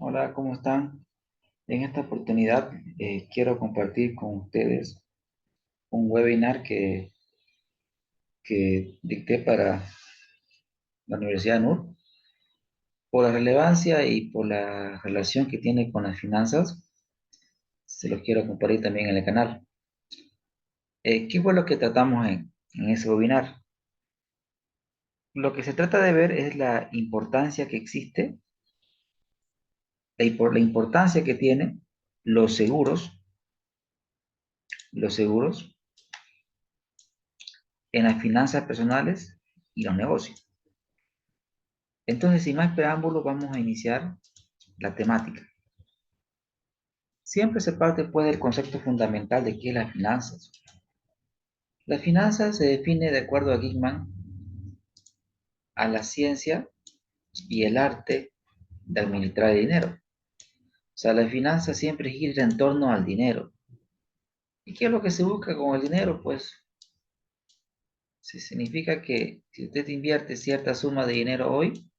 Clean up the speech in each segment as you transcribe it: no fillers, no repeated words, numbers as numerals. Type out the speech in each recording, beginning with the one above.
Hola, ¿cómo están? En esta oportunidad quiero compartir con ustedes un webinar que dicté para la Universidad NUR. Por la relevancia y por la relación que tiene con las finanzas, se los quiero compartir también en el canal. ¿Qué fue lo que tratamos en ese webinar? Lo que se trata de ver es la importancia que existe, la importancia que tienen los seguros, los seguros en las finanzas personales y los negocios. Entonces, sin más preámbulos, vamos a iniciar la temática. Siempre se parte pues del concepto fundamental de qué es las finanzas. La finanza se define de acuerdo a Gigman a la ciencia y el arte de administrar el dinero. O sea, la finanza siempre gira en torno al dinero. ¿Y qué es lo que se busca con el dinero? Pues significa que si usted invierte cierta suma de dinero hoy,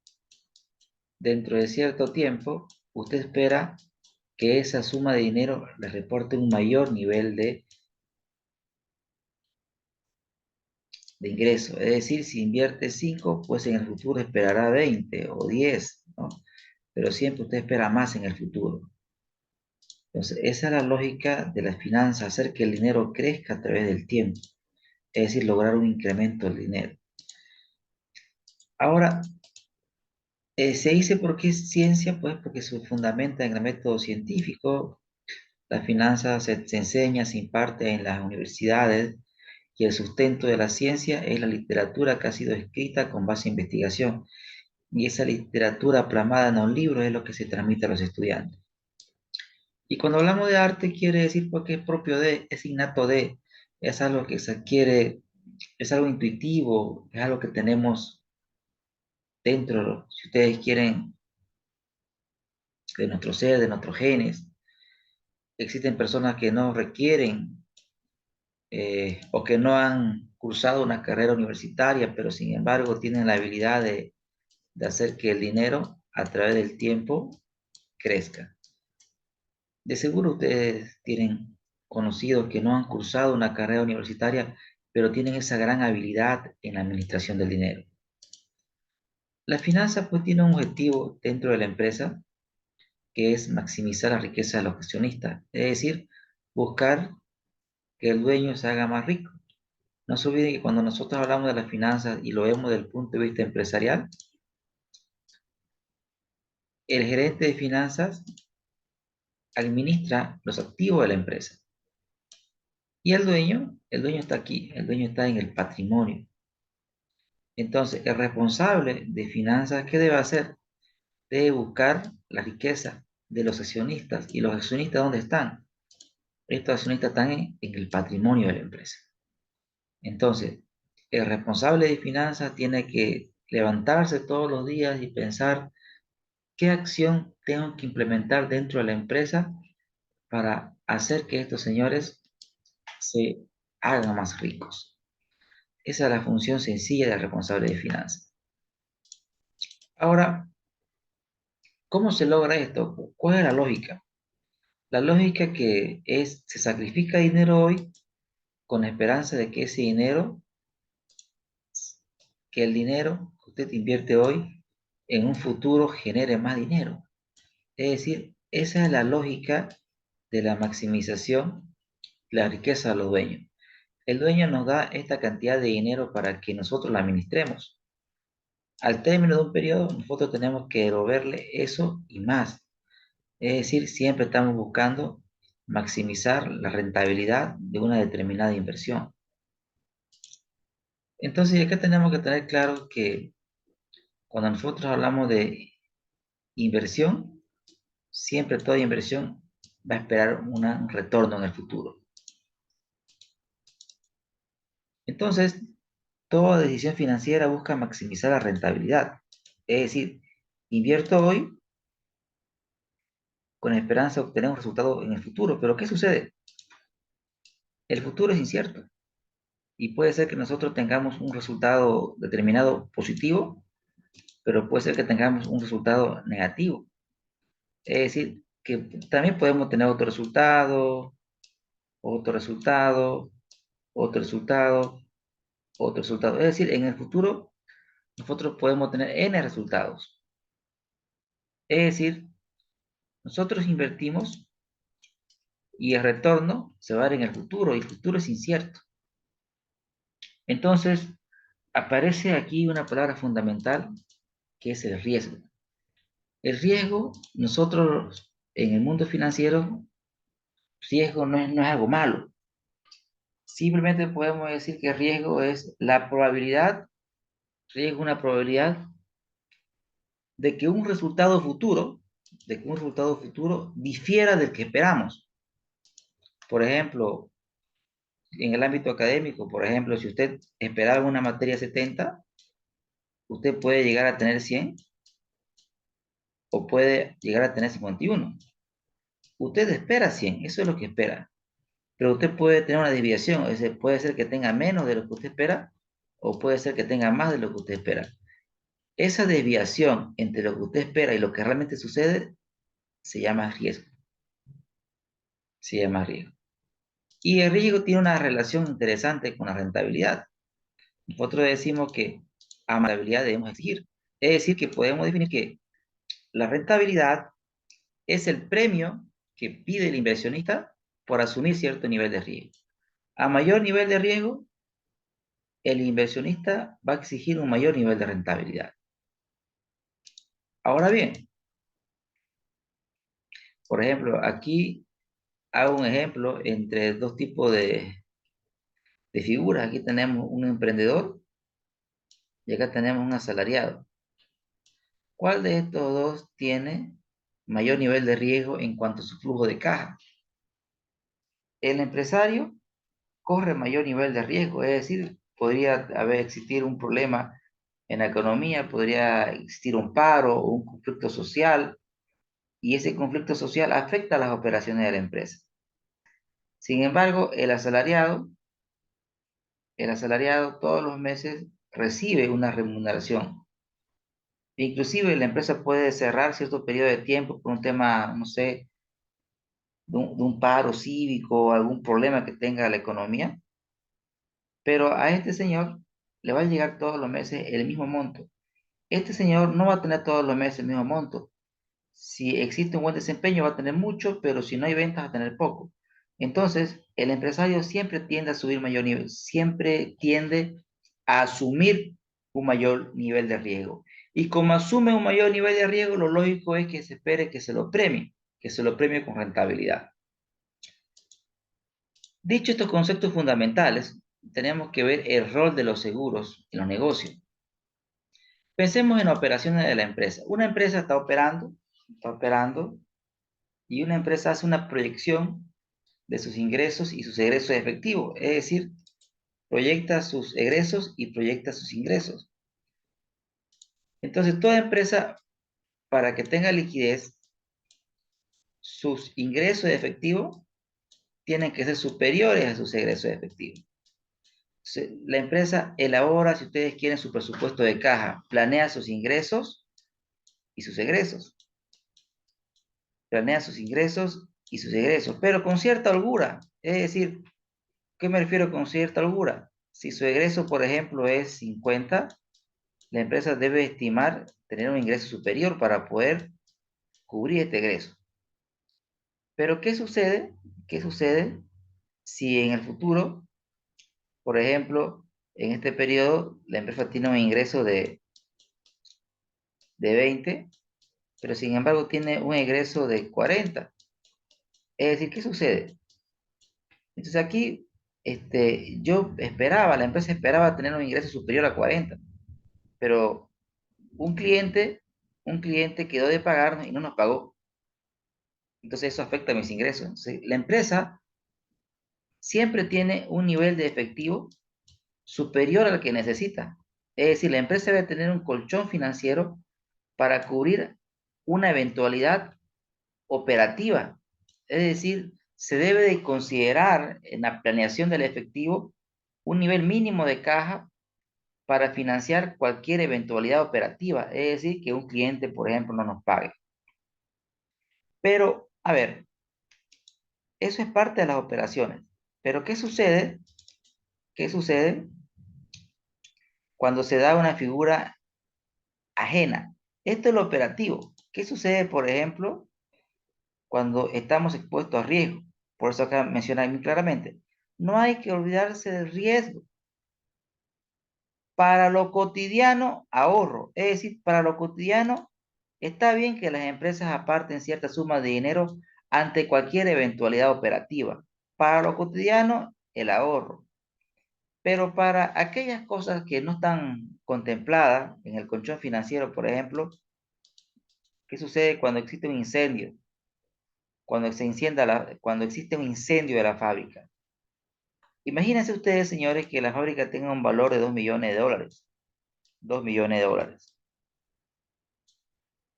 dentro de cierto tiempo, usted espera que esa suma de dinero le reporte un mayor nivel de ingreso. Es decir, si invierte 5 pues en el futuro esperará 20 o 10, ¿no? Pero siempre usted espera más en el futuro. Entonces, esa es la lógica de las finanzas, hacer que el dinero crezca a través del tiempo, es decir, lograr un incremento del dinero. Ahora, se dice por qué es ciencia, pues porque se fundamenta en el método científico. La finanza se enseña, se imparte en las universidades y el sustento de la ciencia es la literatura que ha sido escrita con base a investigación. Y esa literatura plasmada en un libro es lo que se transmite a los estudiantes. Y cuando hablamos de arte, quiere decir porque es propio de, es innato de, es algo que se adquiere, es algo intuitivo, es algo que tenemos dentro, si ustedes quieren, de nuestro ser, de nuestros genes. Existen personas que no requieren o que no han cursado una carrera universitaria, pero sin embargo tienen la habilidad de hacer que el dinero a través del tiempo crezca. De seguro ustedes tienen conocidos que no han cursado una carrera universitaria, pero tienen esa gran habilidad en la administración del dinero. La finanza pues tiene un objetivo dentro de la empresa que es maximizar la riqueza de los accionistas, es decir, buscar que el dueño se haga más rico. No se olviden que cuando nosotros hablamos de las finanzas y lo vemos desde el punto de vista empresarial, el gerente de finanzas administra los activos de la empresa. Y el dueño está aquí, el dueño está en el patrimonio. Entonces, el responsable de finanzas, ¿qué debe hacer? Debe buscar la riqueza de los accionistas. ¿Y los accionistas dónde están? Estos accionistas están en el patrimonio de la empresa. Entonces, el responsable de finanzas tiene que levantarse todos los días y pensar qué acción tengo que implementar dentro de la empresa para hacer que estos señores se hagan más ricos. Esa es la función sencilla del responsable de finanzas. Ahora, ¿cómo se logra esto? ¿Cuál es la lógica? La lógica que es, se sacrifica dinero hoy con la esperanza de que ese dinero, que el dinero que usted invierte hoy, en un futuro genere más dinero. Es decir, esa es la lógica de la maximización de la riqueza de los dueños. El dueño nos da esta cantidad de dinero para que nosotros la administremos. Al término de un periodo, nosotros tenemos que devolverle eso y más. Es decir, siempre estamos buscando maximizar la rentabilidad de una determinada inversión. Entonces, acá tenemos que tener claro que cuando nosotros hablamos de inversión, siempre toda inversión va a esperar un retorno en el futuro. Entonces, toda decisión financiera busca maximizar la rentabilidad. Es decir, invierto hoy con esperanza de obtener un resultado en el futuro. Pero ¿qué sucede? El futuro es incierto y puede ser que nosotros tengamos un resultado determinado positivo, pero puede ser que tengamos un resultado negativo. Es decir, que también podemos tener otro resultado, otro resultado, otro resultado. Es decir, en el futuro nosotros podemos tener n resultados. Es decir, nosotros invertimos y el retorno se va a dar en el futuro y el futuro es incierto. Entonces, aparece aquí una palabra fundamental que es el riesgo. El riesgo, nosotros en el mundo financiero, riesgo no es algo malo. Simplemente podemos decir que riesgo es la probabilidad, riesgo una probabilidad de que un resultado futuro, difiera del que esperamos. Por ejemplo, en el ámbito académico, por ejemplo, si usted esperaba una materia 70, usted puede llegar a tener 100 o puede llegar a tener 51. Usted espera 100, eso es lo que espera. Pero usted puede tener una desviación, es decir, puede ser que tenga menos de lo que usted espera o puede ser que tenga más de lo que usted espera. Esa desviación entre lo que usted espera y lo que realmente sucede se llama riesgo. Se llama riesgo. Y el riesgo tiene una relación interesante con la rentabilidad. Nosotros decimos que a rentabilidad debemos exigir. Es decir, que podemos definir que la rentabilidad es el premio que pide el inversionista por asumir cierto nivel de riesgo. A mayor nivel de riesgo, el inversionista va a exigir un mayor nivel de rentabilidad. Ahora bien, por ejemplo, aquí hago un ejemplo entre dos tipos de figuras. Aquí tenemos un emprendedor y acá tenemos un asalariado. ¿Cuál de estos dos tiene mayor nivel de riesgo en cuanto a su flujo de caja? El empresario corre mayor nivel de riesgo, es decir, podría haber existir un problema en la economía, podría existir un paro o un conflicto social, y ese conflicto social afecta a las operaciones de la empresa. Sin embargo, el asalariado todos los meses recibe una remuneración. Inclusive la empresa puede cerrar cierto periodo de tiempo por un tema, no sé, de un paro cívico o algún problema que tenga la economía, pero a este señor le va a llegar todos los meses el mismo monto. Este señor no va a tener todos los meses el mismo monto. Si existe un buen desempeño va a tener mucho, pero si no hay ventas va a tener poco. Entonces, el empresario siempre tiende a subir mayor nivel, siempre tiende a asumir un mayor nivel de riesgo. Y como asume un mayor nivel de riesgo, lo lógico es que se espere que se lo premie con rentabilidad. Dicho estos conceptos fundamentales, tenemos que ver el rol de los seguros en los negocios. Pensemos en operaciones de la empresa. Una empresa está operando, y una empresa hace una proyección de sus ingresos y sus egresos efectivos, es decir, proyecta sus egresos y proyecta sus ingresos. Entonces, toda empresa, para que tenga liquidez, sus ingresos de efectivo tienen que ser superiores a sus egresos de efectivo. La empresa elabora, si ustedes quieren, su presupuesto de caja, planea sus ingresos y sus egresos. Planea sus ingresos y sus egresos, pero con cierta holgura. Es decir, ¿qué me refiero con cierta holgura? Si su egreso, por ejemplo, es 50, la empresa debe estimar tener un ingreso superior para poder cubrir este egreso. Pero ¿qué sucede? ¿Qué sucede si en el futuro, por ejemplo, en este periodo, la empresa tiene un ingreso de 20, pero sin embargo tiene un egreso de 40? Es decir, ¿qué sucede? Entonces aquí la empresa esperaba tener un ingreso superior a 40, pero un cliente, un cliente quedó de pagarnos y no nos pagó. Entonces eso afecta a mis ingresos. Entonces, la empresa siempre tiene un nivel de efectivo superior al que necesita. Es decir, la empresa debe tener un colchón financiero para cubrir una eventualidad operativa. Es decir, se debe de considerar en la planeación del efectivo un nivel mínimo de caja para financiar cualquier eventualidad operativa. Es decir, que un cliente, por ejemplo, no nos pague. Pero, a ver, eso es parte de las operaciones. Pero ¿qué sucede? ¿Qué sucede cuando se da una figura ajena? Esto es lo operativo. ¿Qué sucede, por ejemplo, cuando estamos expuestos a riesgo? Por eso acá menciona muy claramente, no hay que olvidarse del riesgo. Para lo cotidiano, ahorro. Es decir, para lo cotidiano, está bien que las empresas aparten cierta suma de dinero ante cualquier eventualidad operativa. Para lo cotidiano, el ahorro. Pero para aquellas cosas que no están contempladas en el colchón financiero, por ejemplo, ¿qué sucede cuando existe un incendio? Cuando existe un incendio de la fábrica. Imagínense ustedes, señores, que la fábrica tenga un valor de 2 millones de dólares. 2 millones de dólares.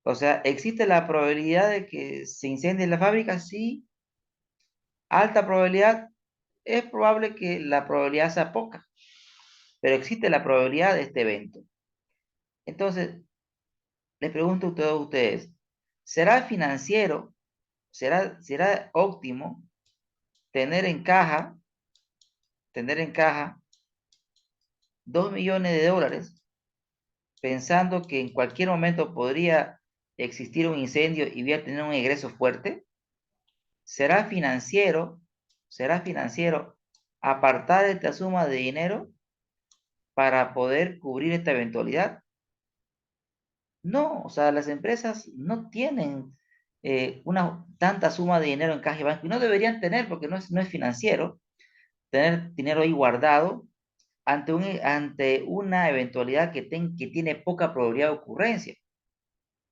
O sea, ¿existe la probabilidad de que se incendie la fábrica? Sí, alta probabilidad. Es probable que la probabilidad sea poca, pero existe la probabilidad de este evento. Entonces, les pregunto a todos ustedes, ¿será financiero, será óptimo tener en caja, tener en caja 2 millones de dólares pensando que en cualquier momento podría existir un incendio y voy a tener un egreso fuerte? ¿Será financiero, será financiero apartar esta suma de dinero para poder cubrir esta eventualidad? No, o sea, las empresas no tienen una tanta suma de dinero en caja y banco y no deberían tener porque no es financiero tener dinero ahí guardado ante una eventualidad que tiene poca probabilidad de ocurrencia.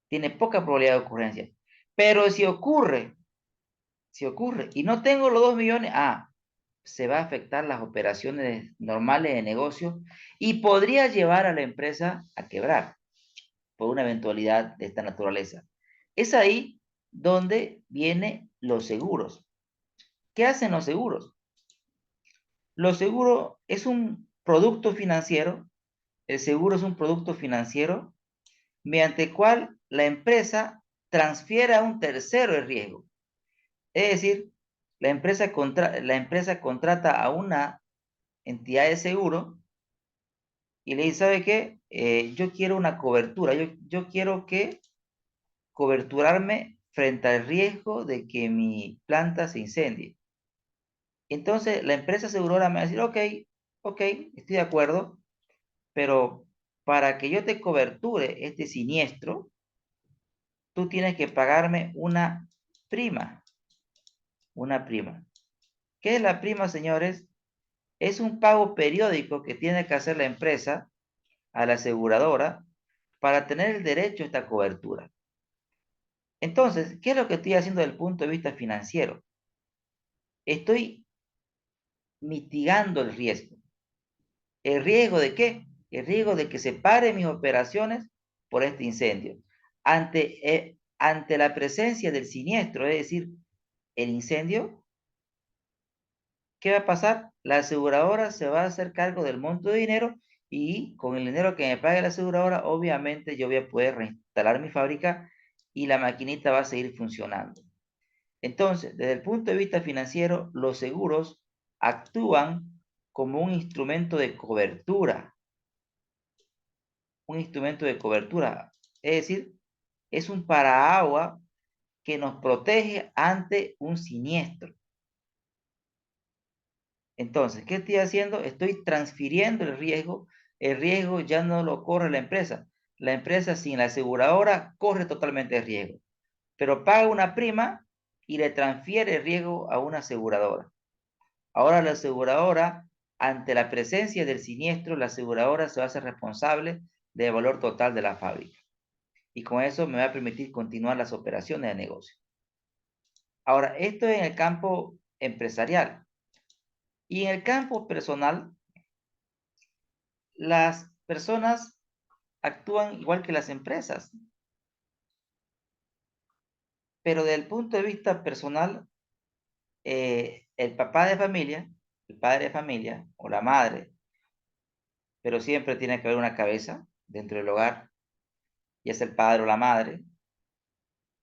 Tiene poca probabilidad de ocurrencia. Pero si ocurre, y no tengo los 2 millones, se va a afectar las operaciones normales de negocio y podría llevar a la empresa a quebrar por una eventualidad de esta naturaleza. Es ahí donde vienen los seguros. ¿Qué hacen los seguros? Los seguros es un producto financiero. El seguro es un producto financiero mediante el cual la empresa transfiere a un tercero el riesgo. Es decir, la empresa contrata a una entidad de seguro y le dice, ¿sabe qué? Yo quiero una cobertura, yo quiero que coberturarme frente al riesgo de que mi planta se incendie. Entonces, la empresa aseguradora me va a decir, ok, ok, estoy de acuerdo, pero para que yo te coberture este siniestro, tú tienes que pagarme prima, una prima. ¿Qué es la prima, señores? Es un pago periódico que tiene que hacer la empresa a la aseguradora para tener el derecho a esta cobertura. Entonces, ¿qué es lo que estoy haciendo desde el punto de vista financiero? Estoy mitigando el riesgo. ¿El riesgo de qué? El riesgo de que se paren mis operaciones por este incendio. Ante la presencia del siniestro, es decir, el incendio, ¿qué va a pasar? La aseguradora se va a hacer cargo del monto de dinero y con el dinero que me pague la aseguradora, obviamente yo voy a poder reinstalar mi fábrica y la maquinita va a seguir funcionando. Entonces, desde el punto de vista financiero, los seguros actúan como un instrumento de cobertura, un instrumento de cobertura. Es decir, es un paraagua que nos protege ante un siniestro. Entonces, ¿qué estoy haciendo? Estoy transfiriendo el riesgo ya no lo corre la empresa. La empresa sin la aseguradora corre totalmente el riesgo, pero paga una prima y le transfiere el riesgo a una aseguradora. Ahora la aseguradora, ante la presencia del siniestro, la aseguradora se va a hacer responsable del valor total de la fábrica. Y con eso me va a permitir continuar las operaciones de negocio. Ahora, esto es en el campo empresarial. Y en el campo personal, las personas actúan igual que las empresas. Pero desde el punto de vista personal, el papá de familia, el padre de familia o la madre, pero siempre tiene que haber una cabeza dentro del hogar, ya sea el padre o la madre,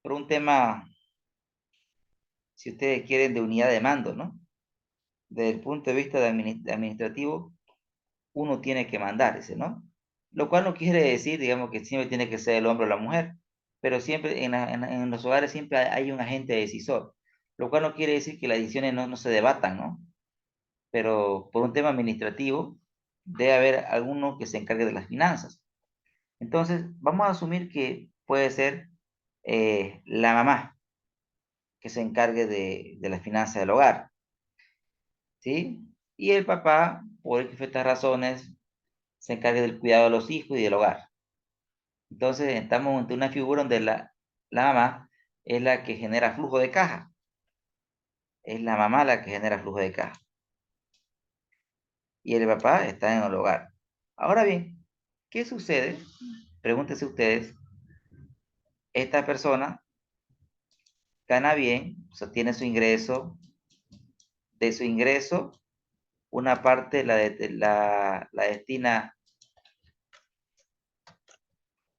por un tema si ustedes quieren, de unidad de mando, ¿no? Desde el punto de vista administrativo, uno tiene que mandar ese, ¿no? Lo cual no quiere decir, digamos, que siempre tiene que ser el hombre o la mujer, pero siempre en los hogares siempre hay un agente decisor, lo cual no quiere decir que las decisiones no se debatan, ¿no? Pero por un tema administrativo, debe haber alguno que se encargue de las finanzas. Entonces, vamos a asumir que puede ser la mamá que se encargue de las finanzas del hogar, ¿sí? Y el papá, por estas razones, se encargue del cuidado de los hijos y del hogar. Entonces, estamos ante una figura donde la mamá es la que genera flujo de caja. Es la mamá la que genera flujo de caja. Y el papá está en el hogar. Ahora bien, ¿qué sucede? Pregúntense ustedes, esta persona gana bien, o sea, tiene su ingreso, de su ingreso, una parte la destina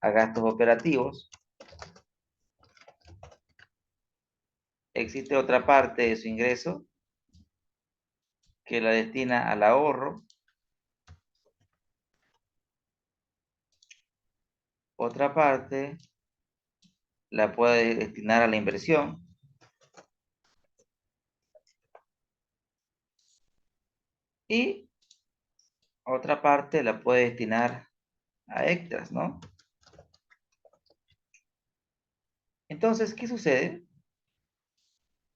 a gastos operativos, existe otra parte de su ingreso que la destina al ahorro, otra parte la puede destinar a la inversión y otra parte la puede destinar a extras, ¿no? Entonces, ¿qué sucede?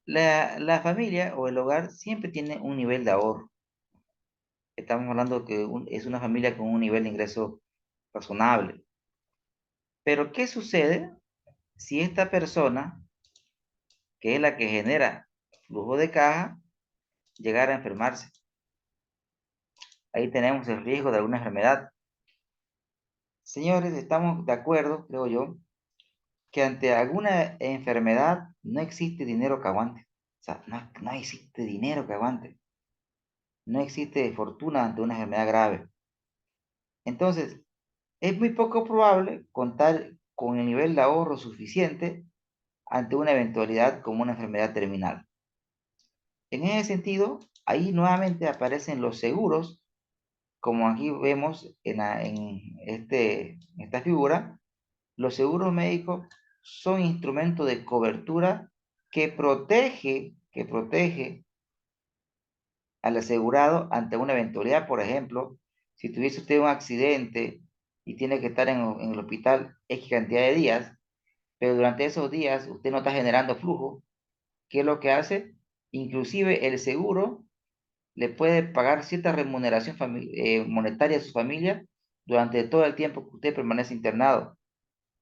La familia o el hogar siempre tiene un nivel de ahorro. Estamos hablando que es una familia con un nivel de ingreso razonable. Pero, ¿qué sucede si esta persona, que es la que genera flujo de caja, llegara a enfermarse? Ahí tenemos el riesgo de alguna enfermedad. Señores, estamos de acuerdo, creo yo, que ante alguna enfermedad no existe dinero que aguante. O sea, no existe dinero que aguante. No existe fortuna ante una enfermedad grave. Entonces, es muy poco probable contar con el nivel de ahorro suficiente ante una eventualidad como una enfermedad terminal. En ese sentido, ahí nuevamente aparecen los seguros, como aquí vemos en esta figura. Los seguros médicos son instrumentos de cobertura que protege al asegurado ante una eventualidad. Por ejemplo, si tuviese usted un accidente y tiene que estar en el hospital X cantidad de días, pero durante esos días usted no está generando flujo, ¿qué es lo que hace? Inclusive el seguro le puede pagar cierta remuneración monetaria a su familia durante todo el tiempo que usted permanece internado.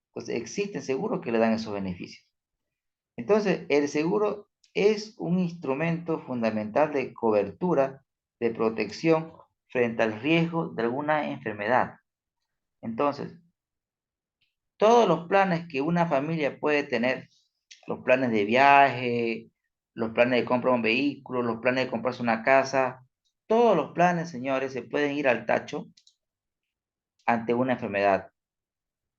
Entonces, existen seguros que le dan esos beneficios. Entonces, el seguro es un instrumento fundamental de cobertura, de protección frente al riesgo de alguna enfermedad. Entonces, todos los planes que una familia puede tener, los planes de viaje, los planes de compra de un vehículo, los planes de comprarse una casa, todos los planes, señores, se pueden ir al tacho ante una enfermedad.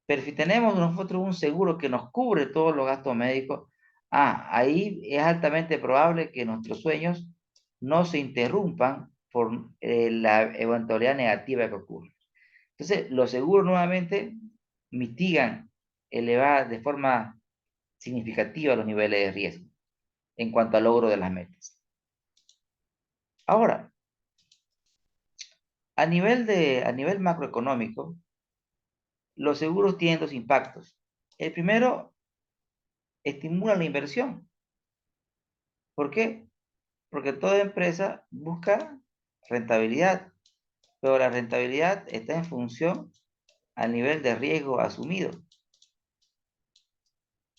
Pero si tenemos nosotros un seguro que nos cubre todos los gastos médicos, ahí es altamente probable que nuestros sueños no se interrumpan por la eventualidad negativa que ocurre. Entonces, los seguros nuevamente mitigan de forma significativa los niveles de riesgo en cuanto al logro de las metas. Ahora, a nivel macroeconómico, los seguros tienen dos impactos. El primero, estimula la inversión. ¿Por qué? Porque toda empresa busca rentabilidad, pero la rentabilidad está en función al nivel de riesgo asumido.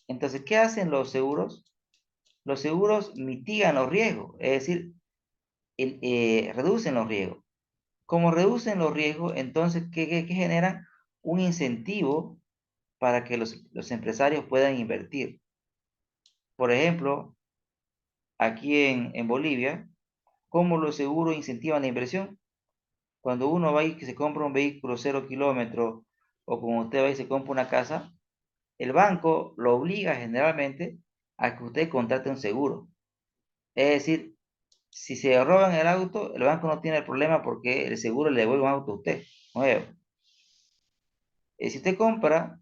Entonces, ¿qué hacen los seguros? Los seguros mitigan los riesgos, es decir, reducen los riesgos. Como reducen los riesgos, entonces, ¿qué generan? Un incentivo para que los empresarios puedan invertir. Por ejemplo, aquí en Bolivia, ¿cómo los seguros incentivan la inversión? Cuando uno va y que se compra un vehículo 0 kilómetros, o como usted va y se compra una casa, el banco lo obliga generalmente a que usted contrate un seguro. Es decir, si se roban el auto, el banco no tiene el problema porque el seguro le devuelve un auto a usted, nuevo. Si usted compra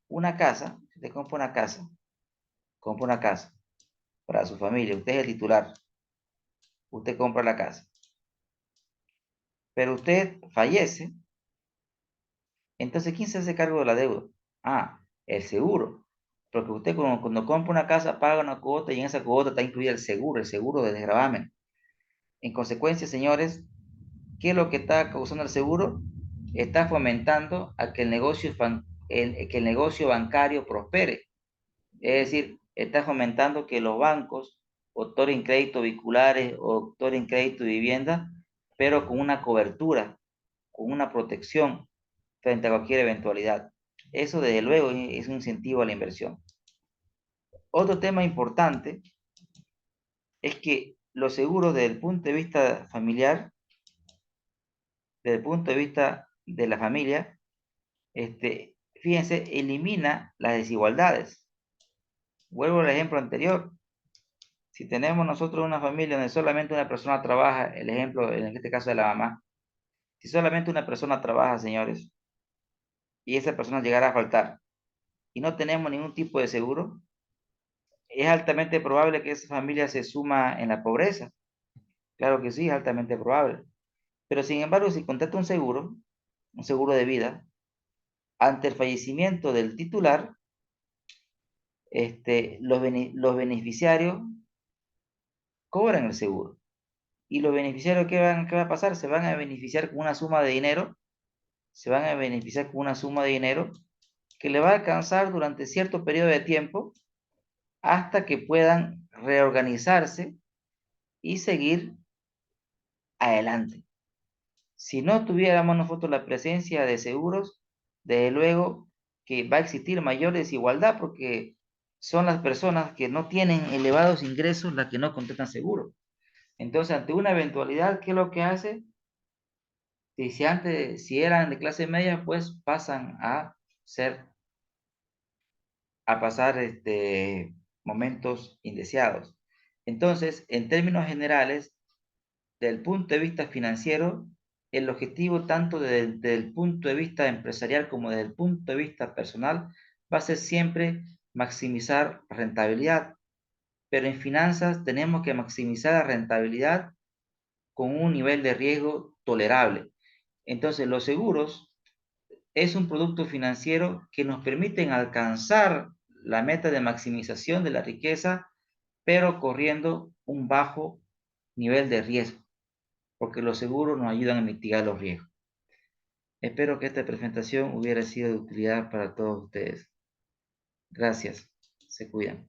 una casa, si usted compra una casa para su familia, usted es el titular, usted compra la casa, pero usted fallece, entonces ¿quién se hace cargo de la deuda? Ah, el seguro. Porque usted cuando compra una casa paga una cuota y en esa cuota está incluida el seguro de desgravamen. En consecuencia, señores, ¿qué es lo que está causando el seguro? Está fomentando a que que el negocio bancario prospere. Es decir, está fomentando que los bancos otorguen crédito vehiculares o otorguen crédito de vivienda, pero con una cobertura, con una protección frente a cualquier eventualidad. Eso, desde luego, es un incentivo a la inversión. Otro tema importante es que los seguros, desde el punto de vista familiar, desde el punto de vista de la familia, fíjense, elimina las desigualdades. Vuelvo al ejemplo anterior. Si tenemos nosotros una familia donde solamente una persona trabaja, el ejemplo en este caso de la mamá, si solamente una persona trabaja, señores, y esa persona llegara a faltar y no tenemos ningún tipo de seguro, es altamente probable que esa familia se suma en la pobreza. Claro que sí, es altamente probable. Pero sin embargo, si contrata un seguro de vida, ante el fallecimiento del titular, los beneficiarios cobran el seguro. Y los beneficiarios, ¿qué va a pasar? Se van a beneficiar con una suma de dinero, se van a beneficiar con una suma de dinero que le va a alcanzar durante cierto periodo de tiempo hasta que puedan reorganizarse y seguir adelante. Si no tuviéramos nosotros la presencia de seguros, desde luego que va a existir mayor desigualdad porque son las personas que no tienen elevados ingresos las que no contratan seguro. Entonces, ante una eventualidad, ¿qué es lo que hace? Si eran de clase media, pues pasan a ser, a pasar momentos indeseados. Entonces, en términos generales, desde el punto de vista financiero, el objetivo tanto desde el punto de vista empresarial como desde el punto de vista personal va a ser siempre maximizar rentabilidad. Pero en finanzas tenemos que maximizar la rentabilidad con un nivel de riesgo tolerable. Entonces, los seguros es un producto financiero que nos permiten alcanzar la meta de maximización de la riqueza, pero corriendo un bajo nivel de riesgo, porque los seguros nos ayudan a mitigar los riesgos. Espero que esta presentación hubiera sido de utilidad para todos ustedes. Gracias. Se cuidan.